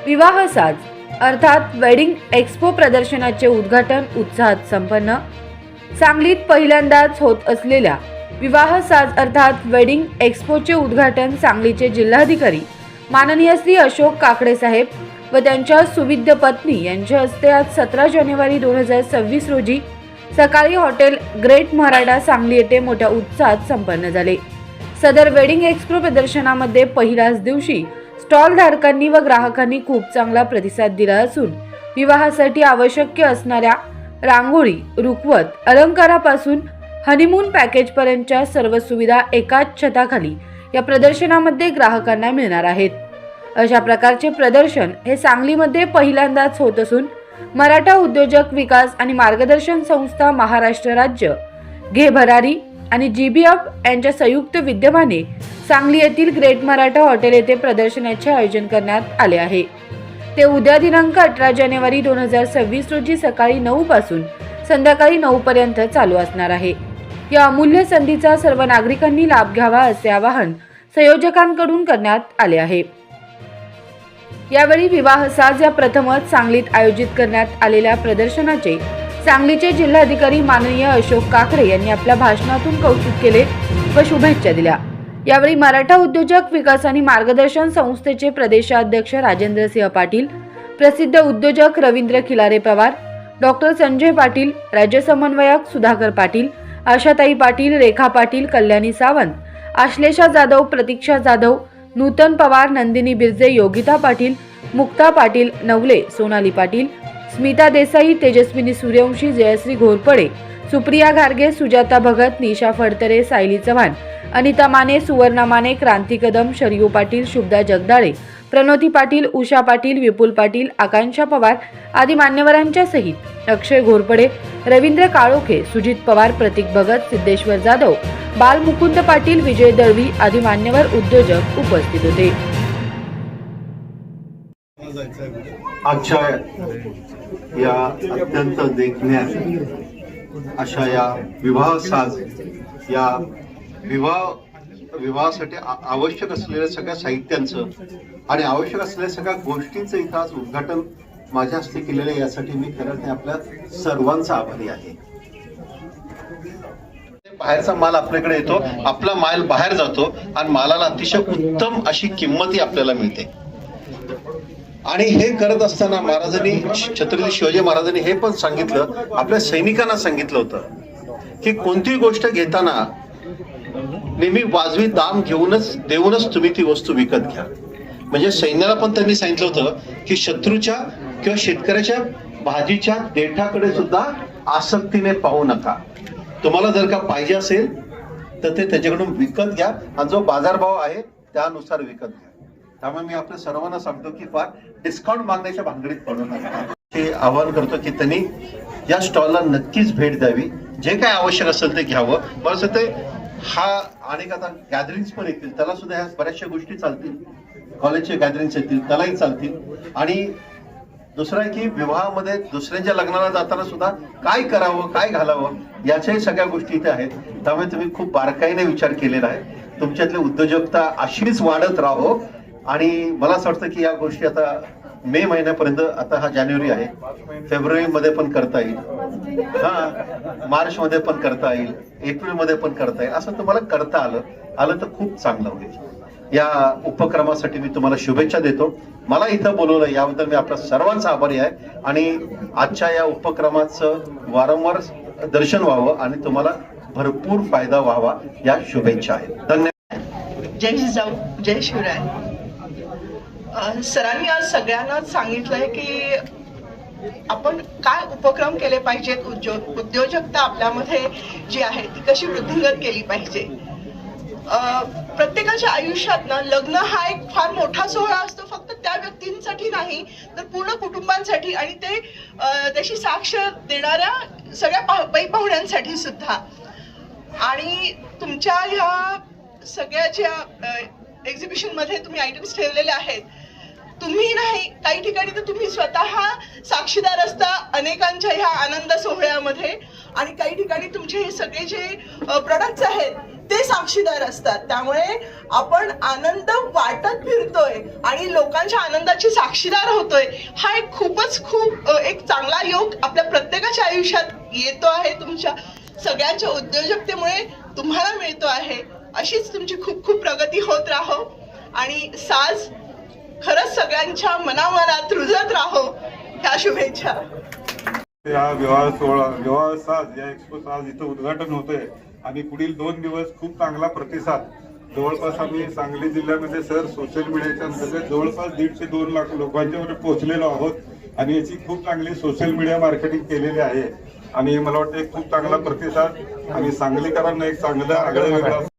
विवाह साज अर्थात वेडिंग एक्स्पो प्रदर्शनाचे उद्घाटन उत्साहात संपन्न। सांगलीत पहिल्यांदाच होत असलेल्या विवाह साज अर्थात वेडिंग एक्स्पोचे उद्घाटन सांगलीचे जिल्हाधिकारी माननीय श्री अशोक काकडे साहेब व त्यांच्या सुविद्य पत्नी यांच्या हस्ते आज 17 जानेवारी 2026 रोजी सकाळी हॉटेल ग्रेट मराठा सांगली येथे मोठ्या उत्साहात संपन्न झाले। सदर वेडिंग एक्स्पो प्रदर्शनामध्ये पहिल्याच दिवशी स्टॉल धारकांनी व ग्राहकांनी खूप चांगला प्रतिसाद दिला असून विवाहासाठी आवश्यक असणाऱ्या रांगोळी, रुखवत, अलंकारापासून हनीमून पॅकेज पर्यंतच्या सर्व सुविधा एकाच छताखाली या प्रदर्शनामध्ये ग्राहकांना मिळणार आहेत। अशा प्रकारचे प्रदर्शन हे सांगलीमध्ये पहिल्यांदाच होत असून मराठा उद्योजक विकास आणि मार्गदर्शन संस्था महाराष्ट्र राज्य, घे भरारी आणि GBF यांच्या संयुक्त विद्यमाने सांगली येथील ग्रेट मराठा हॉटेल येथे प्रदर्शनाचे आयोजन करण्यात आले आहे। ते उद्या दिनांक 18 जानेवारी 2026 रोजी सकाळी 9 पासून संध्याकाळी 9 पर्यंत चालू असणार आहे। या अमूल्य संधीचा सर्व नागरिकांनी लाभ घ्यावा असे आवाहन संयोजकांकडून करण्यात आले आहे। यावेळी विवाह साज या प्रथमच सांगलीत आयोजित करण्यात आलेल्या प्रदर्शनाचे सांगलीचे जिल्हाधिकारी माननीय अशोक काकडे यांनी आपल्या भाषणातून कौतुक केले व शुभेच्छा दिल्या। यावेळी मराठा उद्योजक विकास आणि मार्गदर्शन संस्थेचे प्रदेशाध्यक्ष राजेंद्रसिंह पाटील, प्रसिद्ध उद्योजक रवींद्र खिलारे पवार, डॉक्टर संजय पाटील, राज्य समन्वयक सुधाकर पाटील, आशाताई पाटील, रेखा पाटील, कल्याणी सावंत, आश्लेषा जाधव, प्रतीक्षा जाधव, नूतन पवार, नंदिनी बिर्जे, योगिता पाटील, मुक्ता पाटील, नवले, सोनाली पाटील, स्मिता देसाई, तेजस्विनी सूर्यवंशी, जयश्री घोरपडे, सुप्रिया घारगे, सुजाता भगत, निशा फडतरे, सायली चव्हाण, अनिता माने, सुवर्णा माने, क्रांती कदम, शरयू पाटील, शुभदा जगदाळे, प्रणोती पाटील, उषा पाटील, विपुल पाटील, आकांक्षा पवार आदी मान्यवरांच्या सहित अक्षय घोरपडे, रवींद्र काळोखे, सुजित पवार, प्रतीक भगत, सिद्धेश्वर जाधव, बाल मुकुंद पाटील, विजय दळवी आदी मान्यवर उद्योजक उपस्थित होते। आजच्या या अत्यंत देखण्या अशा या विवाह साज या विवाहासाठी आवश्यक असलेल्या सगळ्या साहित्यांचं आणि आवश्यक असलेल्या सगळ्या गोष्टींचं इथं आज उद्घाटन माझ्या हस्ते केलेलं आहे। यासाठी मी खरं आपल्या सर्वांचा आभारी आहे। बाहेरचा माल आपल्याकडे येतो, आपला माल बाहेर जातो आणि मालाला अतिशय उत्तम अशी किंमतही आपल्याला मिळते। आणि हे करत असताना महाराजांनी, छत्रपती शिवाजी महाराजांनी हे पण सांगितलं, आपल्या सैनिकांना सांगितलं होतं की कोणतीही गोष्ट घेताना नेहमी वाजवी दाम देऊनच तुम्ही ती वस्तू विकत घ्या। म्हणजे सैन्याला पण त्यांनी सांगितलं होतं की शत्रूच्या किंवा शेतकऱ्याच्या भाजीच्या देठाकडे सुद्धा आसक्तीने पाहू नका। तुम्हाला जर का पाहिजे असेल तर ते त्याच्याकडून विकत घ्या आणि जो बाजारभाव आहे त्यानुसार विकत घ्या। त्यामुळे मी आपल्या सर्वांना सांगतो की फार डिस्काउंट मागण्याच्या भानगडीत पडू नका। हे आवाहन करतो की त्यांनी या स्टॉलला नक्कीच भेट द्यावी, जे काय आवश्यक असेल ते घ्यावं। बस ते हा अनेक आता गॅदरिंग्स पण येतील, त्याला सुद्धा ह्या बऱ्याचशा गोष्टी चालतील, कॉलेजचे गॅदरिंग्स येतील त्यालाही चालतील। आणि दुसरं आहे की विवाहामध्ये दुसऱ्यांच्या लग्नाला जाताना सुद्धा काय करावं, काय घालावं याच्याही सगळ्या गोष्टी इथे आहेत। त्यामुळे तुम्ही खूप बारकाईने विचार केलेला आहे। तुमच्यातली उद्योजकता अशीच वाढत राहो आणि मला असं वाटतं की या गोष्टी आता मे महिन्यापर्यंत, आता हा जानेवारी आहे, फेब्रुवारी मध्ये पण करता येईल, मार्च मध्ये पण करता येईल, एप्रिल मध्ये पण करता येईल। असं तुम्हाला करता आलं तर खूप चांगलं होईल। या उपक्रमासाठी मी तुम्हाला शुभेच्छा देतो। मला इथं बोलवलं याबद्दल मी आपल्या सर्वांचा आभारी आहे आणि आजच्या या उपक्रमाचं वारंवार दर्शन व्हावं आणि तुम्हाला भरपूर फायदा व्हावा या शुभेच्छा आहेत। धन्यवाद। जय जिजाऊ, जय शिवराय। सरांनी आज सगळ्यांनाच सांगितलंय की आपण काय उपक्रम केले पाहिजेत, उद्योजकता आपल्यामध्ये जी आहे ती कशी वृद्धिंगत केली पाहिजे। प्रत्येकाच्या आयुष्यात ना लग्न हा एक फार मोठा सोहळा असतो, फक्त त्या व्यक्तींसाठी नाही तर पूर्ण कुटुंबांसाठी आणि ते त्याची साक्ष देणाऱ्या सगळ्या पाहुण्यांसाठी सुद्धा। आणि तुमच्या ह्या सगळ्या ज्या एक्झिबिशन मध्ये तुम्ही आयटम्स ठेवलेले आहेत, तुम्ही नाही काही ठिकाणी तर तुम्ही स्वतः साक्षीदार असता अनेकांच्या ह्या आनंद सोहळ्यामध्ये, आणि काही ठिकाणी तुमचे हे सगळे जे प्रोडक्ट्स आहेत ते साक्षीदार असतात. त्यामुळे आपण आनंद वाटत फिरतोय आणि लोकांच्या आनंदाची साक्षीदार होतोय. हा एक खूप एक चांगला योग आपल्या प्रत्येकाच्या आयुष्यात येतो आहे. तुमच्या सगळ्यांच्या उद्योजकतेमुळे तुम्हाला मिळतो आहे. अशीच तुमची खूप प्रगती होत राहो आणि साज खरंच सगळ्यांच्या मनामनात रुजत राहो, ह्या शुभेच्छा. या विवाह साज या एक्सपोचं आज इथं उद्घाटन होतंय आणि पुढील 2 दिवस खूप चांगला प्रतिसाद. जवळपास आम्ही सांगली जिल्ह्यामध्ये सोशल मीडियाच्या अंतर्गत जवळपास 1.5 लाख लोकांच्यावर पोहोचलेलो आहोत आणि याची खूप चांगली सोशल मीडिया मार्केटिंग केलेली आहे आणि मला वाटतं खूप चांगला प्रतिसाद आणि सांगलीकरांना एक चांगलं आगळं वेगळं